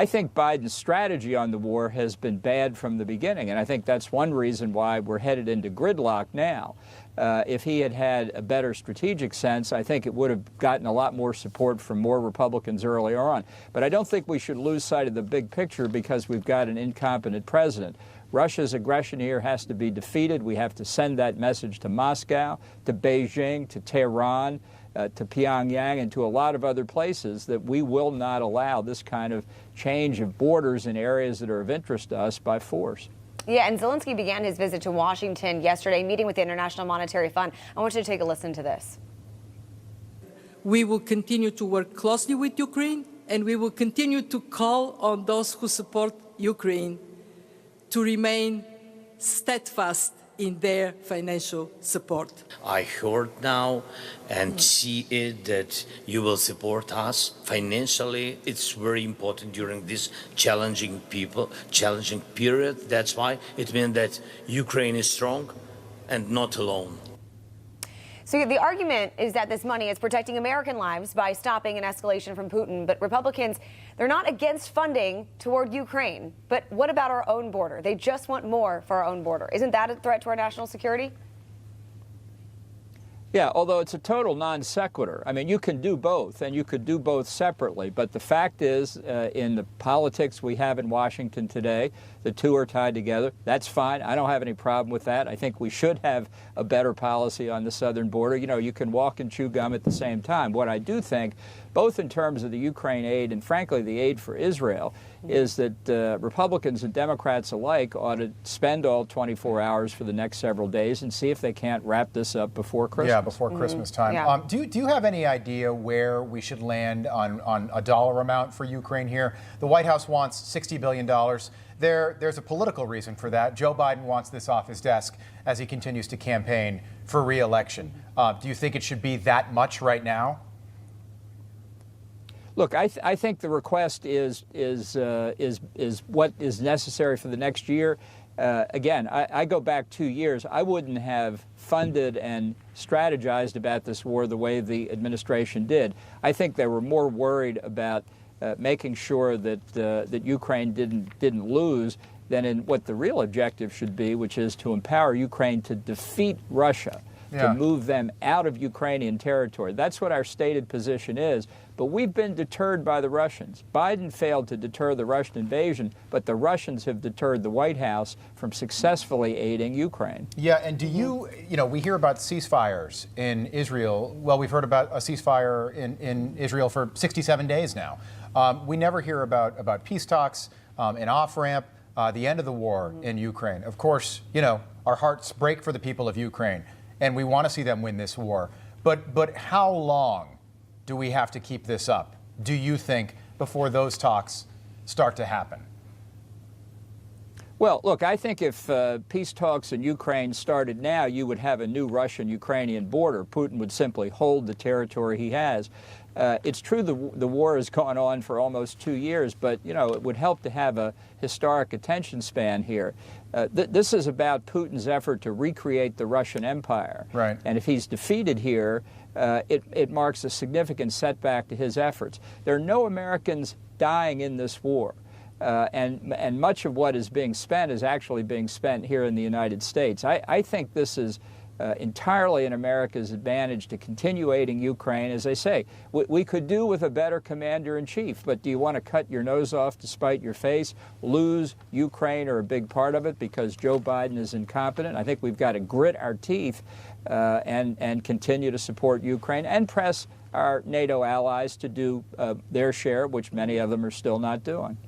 I think Biden's strategy on the war has been bad from the beginning, and I think that's one reason why we're headed into gridlock now. If he had had a better strategic sense, I think it would have gotten a lot more support from more Republicans earlier on. But I don't think we should lose sight of the big picture because we've got an incompetent president. Russia's aggression here has to be defeated. We have to send that message to Moscow, to Beijing, to Tehran, to Pyongyang, and to a lot of other places that we will not allow this kind of change of borders in areas that are of interest to us by force. Yeah, and Zelensky began his visit to Washington yesterday, meeting with the International Monetary Fund. I want you to take a listen to this. We will continue to work closely with Ukraine, and we will continue to call on those who support Ukraine to remain steadfast in their financial support. I heard now and see it that you will support us financially. It's very important during this challenging period. That's why it means that Ukraine is strong and not alone. So the argument is that this money is protecting American lives by stopping an escalation from Putin. But Republicans, they're not against funding toward Ukraine. But what about our own border? They just want more for our own border. Isn't that a threat to our national security? Yeah, although it's a total non sequitur. I mean, you can do both, and you could do both separately. But the fact is, in the politics we have in Washington today, the two are tied together. That's fine. I don't have any problem with that. I think we should have a better policy on the southern border. You know, you can walk and chew gum at the same time. What I do think, both in terms of the Ukraine aid and, frankly, the aid for Israel, is that Republicans and Democrats alike ought to spend all 24 hours for the next several days and see if they can't wrap this up before Christmas. Yeah, before Christmas time. Yeah. Do you have any idea where we should land on a dollar amount for Ukraine here? The White House wants $60 billion. There's a political reason for that. Joe Biden wants this off his desk as he continues to campaign for re-election. Do you think it should be that much right now? Look, I think the request is what is necessary for the next year. Again, I go back 2 years. I wouldn't have funded and strategized about this war the way the administration did. I think they were more worried about making sure that Ukraine didn't lose than in what the real objective should be, which is to empower Ukraine to defeat Russia. Yeah. To move them out of Ukrainian territory. That's what our stated position is. But we've been deterred by the Russians. Biden failed to deter the Russian invasion, but the Russians have deterred the White House from successfully aiding Ukraine. Yeah, and do you know, we hear about ceasefires in Israel. Well, we've heard about a ceasefire in Israel for 67 days now. We never hear about peace talks, an off-ramp, the end of the war in Ukraine. Of course, you know, our hearts break for the people of Ukraine, and we want to see them win this war. But how long do we have to keep this up, do you think, before those talks start to happen? Well, look, I think if peace talks in Ukraine started now, you would have a new Russian-Ukrainian border. Putin would simply hold the territory he has. It's true the war has gone on for almost 2 years, but, you know, it would help to have a historic attention span here. This is about Putin's effort to recreate the Russian Empire. Right. And if he's defeated here, it marks a significant setback to his efforts. There are no Americans dying in this war. And much of what is being spent is actually being spent here in the United States. I think this is entirely in America's advantage to continue aiding Ukraine. As I say, we could do with a better commander-in-chief, but do you want to cut your nose off to spite your face, lose Ukraine or a big part of it because Joe Biden is incompetent? I think we've got to grit our teeth and continue to support Ukraine and press our NATO allies to do their share, which many of them are still not doing.